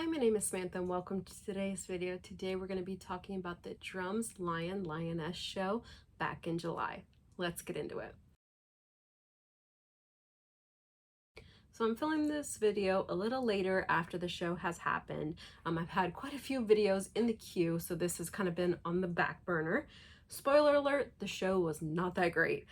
Hi, my name is Samantha and welcome to today's video. Today we're going to be talking about the Drums Lioness show back in July. Let's get into it. So I'm filming this video a little later after the show has happened. I've had quite a few videos in the queue, so this has kind of been on the back burner. Spoiler alert, the show was not that great.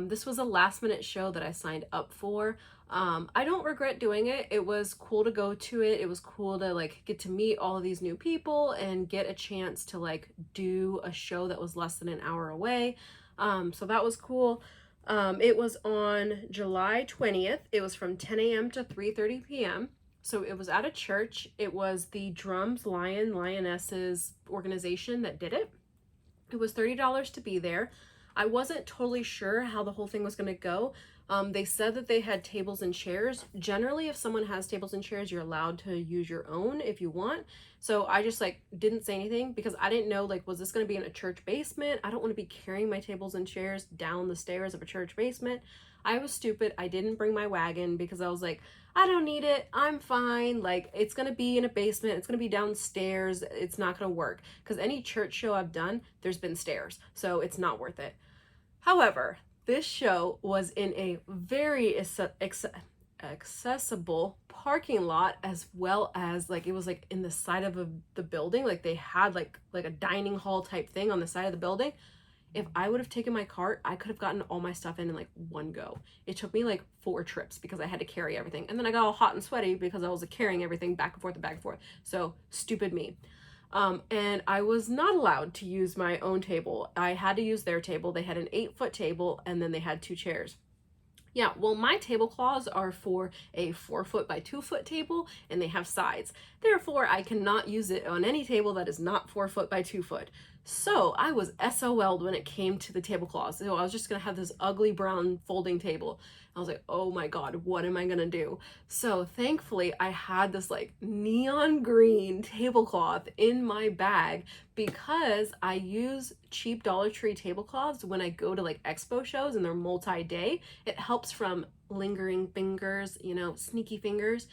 This was a last minute show that I signed up for. I don't regret doing it. It was cool to go to it. It was cool to get to meet all of these new people and get a chance to do a show that was less than an hour away. So that was cool. It was on July 20th. It was from 10 a.m. to 3:30 p.m. So it was at a church. It was the Drums Lionesses organization that did it. It was $30 to be there. I wasn't totally sure how the whole thing was going to go. They said that they had tables and chairs. Generally, if someone has tables and chairs, you're allowed to use your own if you want. So I just didn't say anything because I didn't know was this going to be in a church basement? I don't want to be carrying my tables and chairs down the stairs of a church basement. I was stupid. I didn't bring my wagon because I was like, I don't need it. I'm fine. It's going to be in a basement. It's going to be downstairs. It's not going to work because any church show I've done, there's been stairs. So it's not worth it. However, this show was in a very accessible parking lot, as well as it was in the side of the building. They had like a dining hall type thing on the side of the building. If I would have taken my cart, I could have gotten all my stuff in one go. It took me 4 trips because I had to carry everything. And then I got all hot and sweaty because I was carrying everything back and forth and back and forth. So stupid me. And I was not allowed to use my own table. I had to use their table. They had an 8-foot table and then they had 2 chairs. Yeah, well, my tablecloths are for a 4-foot by 2-foot table and they have sides. Therefore, I cannot use it on any table that is not 4-foot by 2-foot. So I was SOL'd when it came to the tablecloths. So I was just gonna have this ugly brown folding table. I was like, oh my God, what am I gonna do? So thankfully I had this neon green tablecloth in my bag because I use cheap Dollar Tree tablecloths when I go to expo shows and they're multi-day. It helps from lingering fingers, sneaky fingers,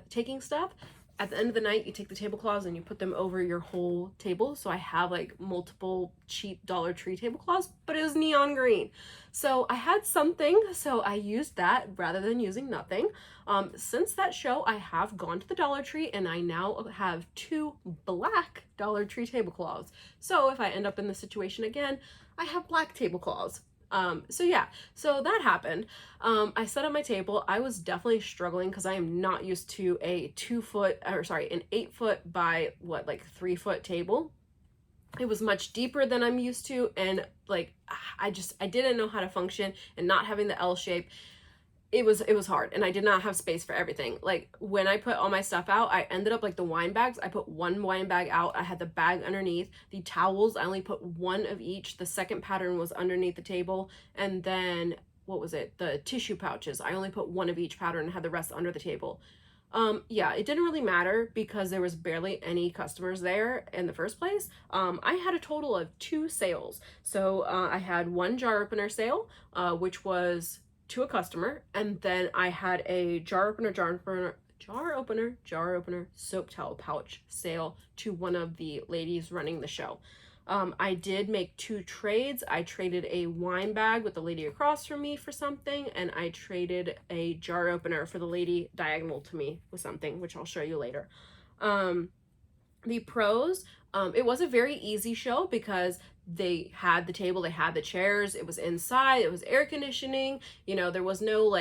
taking stuff. At the end of the night, you take the tablecloths and you put them over your whole table. So I have multiple cheap Dollar Tree tablecloths, but it was neon green. So I had something, so I used that rather than using nothing. Since that show, I have gone to the Dollar Tree and I now have 2 black Dollar Tree tablecloths. So if I end up in this situation again, I have black tablecloths. So that happened. I set up my table. I was definitely struggling because I am not used to an 8-foot by 3-foot table. It was much deeper than I'm used to, and I didn't know how to function, and not having the L shape, it was hard, and I did not have space for everything. When I put all my stuff out, I ended up the wine bags. I put 1 wine bag out. I had the bag underneath. The towels, I only put 1 of each. The second pattern was underneath the table. And then, what was it? The tissue pouches. I only put 1 of each pattern and had the rest under the table. Yeah, it didn't really matter because there was barely any customers there in the first place. I had a total of 2 sales. So I had 1 jar opener sale, which was to a customer, and then I had a jar opener soap towel pouch sale to one of the ladies running the show. I did make 2 trades. I traded a wine bag with the lady across from me for something, and I traded a jar opener for the lady diagonal to me with something, which I'll show you later. The pros, it was a very easy show because they had the table, they had the chairs, it was inside, it was air conditioning, there was no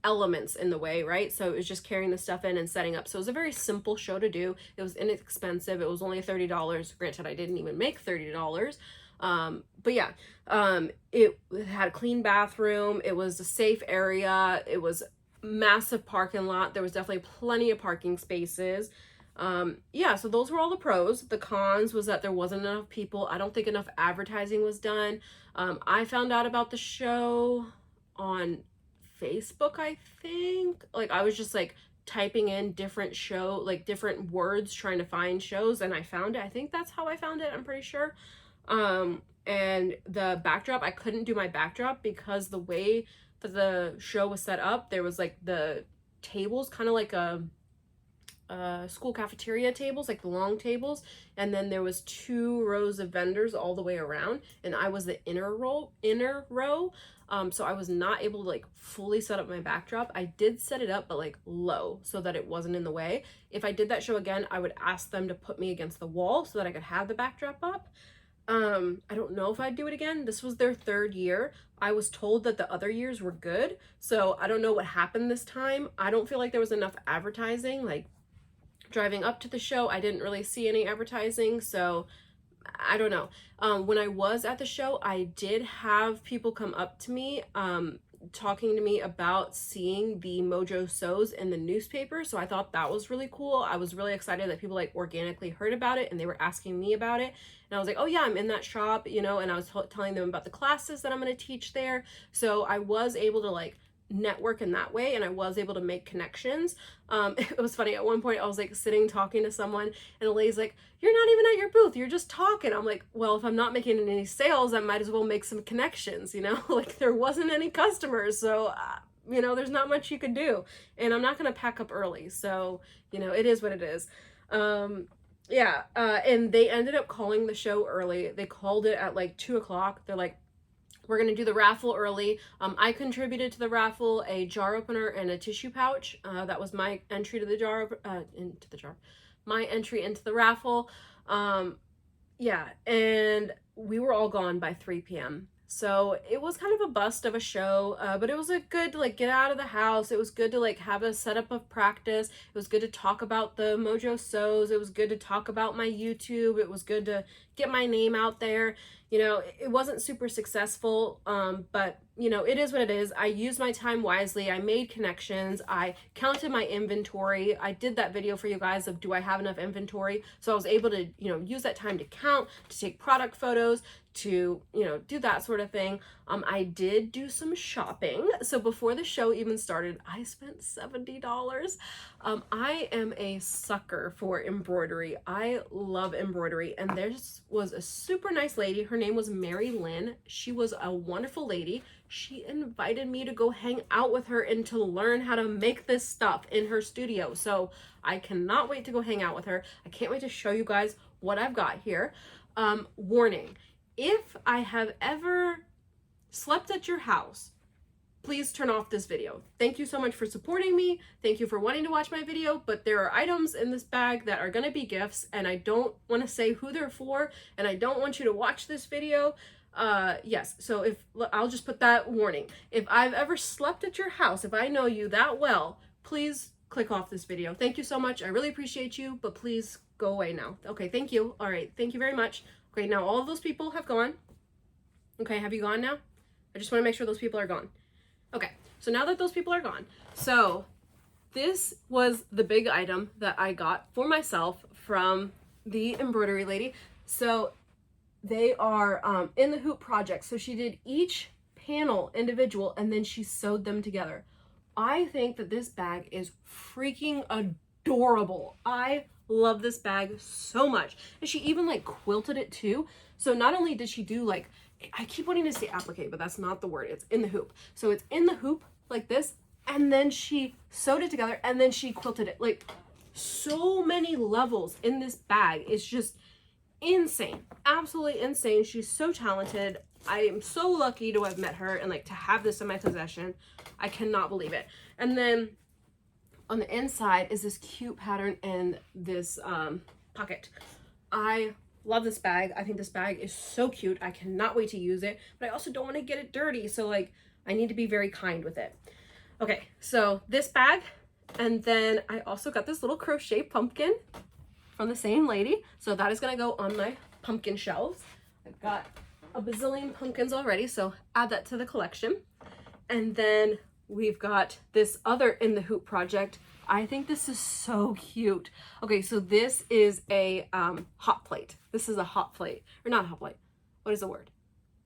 elements in the way, right? So it was just carrying the stuff in and setting up. So it was a very simple show to do. It was inexpensive. It was only $30. Granted, I didn't even make $30. But yeah, it had a clean bathroom. It was a safe area. It was massive parking lot. There was definitely plenty of parking spaces. Yeah, so those were all the pros. The cons was that there wasn't enough people. I don't think enough advertising was done. I found out about the show on Facebook, I think. I was just typing in different different words trying to find shows, and I found it. I think that's how I found it. I'm pretty sure. And the backdrop, I couldn't do my backdrop because the way that the show was set up, there was the tables kind of school cafeteria tables, like the long tables, and then there was 2 rows of vendors all the way around, and I was the inner row. So I was not able to like fully set up my backdrop. I did set it up, but like low so that it wasn't in the way. If I did that show again, I would ask them to put me against the wall so that I could have the backdrop up. I don't know if I'd do it again. This was their 3rd year. I was told that the other years were good, so I don't know what happened this time. I don't feel like there was enough advertising. Like, driving up to the show, I didn't really see any advertising, so I don't know. When I was at the show, I did have people come up to me, talking to me about seeing the Mojo Sews in the newspaper, so I thought that was really cool. I was really excited that people like organically heard about it and they were asking me about it, and I was like, oh yeah, I'm in that shop, you know, and I was telling them about the classes that I'm going to teach there, so I was able to like network in that way, and I was able to make connections. It was funny, at one point I was like sitting talking to someone, and the lady's like, you're not even at your booth, you're just talking. I'm like, well, if I'm not making any sales, I might as well make some connections, you know. Like, there wasn't any customers, so you know, there's not much you could do, and I'm not gonna pack up early, so you know, it is what it is. Yeah, and they ended up calling the show early. They called it at like 2 o'clock. They're like, we're going to do the raffle early. I contributed to the raffle a jar opener and a tissue pouch. That was my entry to the my entry into the raffle. Yeah, and we were all gone by 3 p.m. So it was kind of a bust of a show, but it was a good to like get out of the house. It was good to like have a setup of practice. It was good to talk about the Mojo Sews. It was good to talk about my YouTube. It was good to get my name out there. You know, it wasn't super successful, but you know, it is what it is. I used my time wisely. I made connections. I counted my inventory. I did that video for you guys of do I have enough inventory? So I was able to, you know, use that time to count, to take product photos, to, you know, do that sort of thing. I did do some shopping. So before the show even started, I spent $70. I am a sucker for embroidery. I love embroidery. And there was a super nice lady. Her name was Mary Lynn. She was a wonderful lady. She invited me to go hang out with her and to learn how to make this stuff in her studio. So I cannot wait to go hang out with her. I can't wait to show you guys what I've got here. Warning, if I have ever slept at your house, please turn off this video. Thank you so much for supporting me. Thank you for wanting to watch my video, but there are items in this bag that are gonna be gifts, and I don't wanna say who they're for, and I don't want you to watch this video. Yes, so I'll just put that warning. If I've ever slept at your house, if I know you that well, please click off this video. Thank you so much. I really appreciate you, but please go away now. Okay, thank you. All right, thank you very much. Okay, now all of those people have gone. Okay, have you gone now? I just want to make sure those people are gone. Okay, so now that those people are gone, so this was the big item that I got for myself from the embroidery lady. So they are in the hoop project. So she did each panel individual and then she sewed them together. I think that this bag is freaking adorable. I love this bag so much. And she even like quilted it too. So not only did she do like, I keep wanting to say applique, but that's not the word. It's in the hoop. So it's in the hoop like this, and then she sewed it together and then she quilted it. Like, so many levels in this bag. It's just insane. Absolutely insane. She's so talented. I am so lucky to have met her and like to have this in my possession. I cannot believe it. And then on the inside is this cute pattern and this pocket. I love this bag. I think this bag is so cute. I cannot wait to use it, but I also don't want to get it dirty. So like, I need to be very kind with it. Okay, so this bag, and then I also got this little crochet pumpkin from the same lady. So that is gonna go on my pumpkin shelves. I've got a bazillion pumpkins already, so add that to the collection. And then we've got this other in the hoop project. I think this is so cute. Okay, so this is a hot plate. This is a hot plate, or not hot plate. What is the word?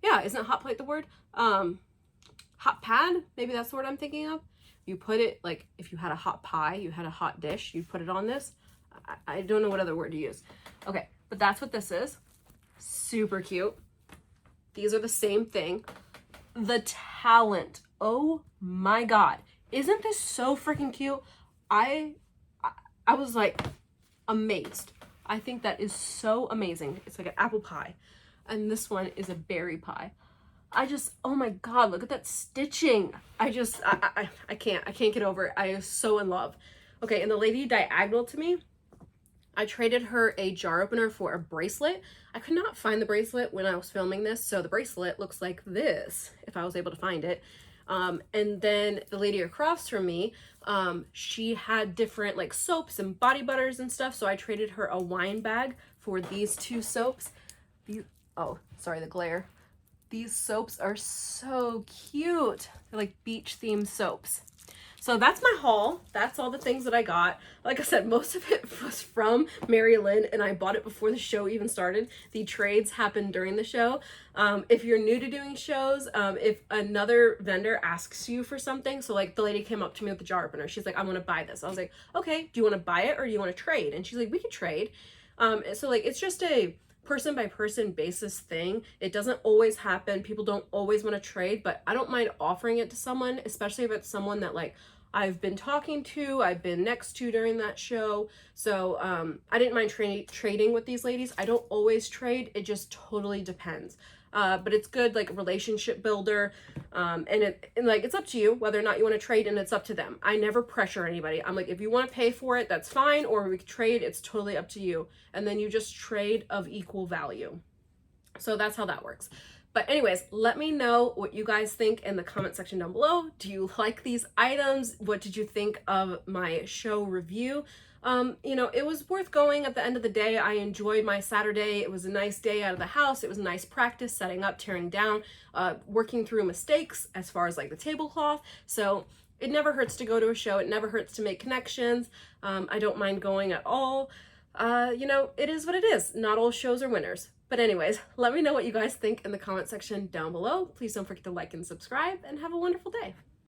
Yeah, isn't hot plate the word? Hot pad, maybe that's the word I'm thinking of. You put it, like if you had a hot pie, you had a hot dish, you put it on this. I don't know what other word to use. Okay, but that's what this is. Super cute. These are the same thing. The talent. Oh my God. Isn't this so freaking cute? I I was like amazed. I think that is so amazing. It's like an apple pie, and this one is a berry pie. I just, oh my God, look at that stitching. I can't get over it. I am so in love. Okay, and the lady diagonal to me, I traded her a jar opener for a bracelet. I could not find the bracelet when I was filming this, so the bracelet looks like this, if I was able to find it. And then the lady across from me, she had different like soaps and body butters and stuff, so I traded her a wine bag for these two soaps. Oh, sorry, the glare. These soaps are so cute. They're like beach themed soaps. So that's my haul. That's all the things that I got. Like I said, most of it was from Mary Lynn, and I bought it before the show even started. The trades happened during the show. If you're new to doing shows, if another vendor asks you for something, so like the lady came up to me with the jar opener. She's like, I want to buy this. I was like, okay, do you want to buy it or do you want to trade? And she's like, we could trade. So like, it's just a person by person basis thing. It doesn't always happen. People don't always want to trade, but I don't mind offering it to someone, especially if it's someone that like I've been talking to, I've been next to during that show. So I didn't mind trading with these ladies. I don't always trade. It just totally depends. But it's good, like relationship builder. And like, it's up to you whether or not you want to trade, and it's up to them. I never pressure anybody. I'm like, if you want to pay for it, that's fine. Or we could trade. It's totally up to you. And then you just trade of equal value. So that's how that works. But anyways, let me know what you guys think in the comment section down below. Do you like these items? What did you think of my show review? You know, it was worth going at the end of the day. I enjoyed my Saturday. It was a nice day out of the house. It was nice practice, setting up, tearing down, working through mistakes as far as like the tablecloth. So it never hurts to go to a show. It never hurts to make connections. I don't mind going at all. You know, it is what it is. Not all shows are winners. But anyways, let me know what you guys think in the comment section down below. Please don't forget to like and subscribe, and have a wonderful day.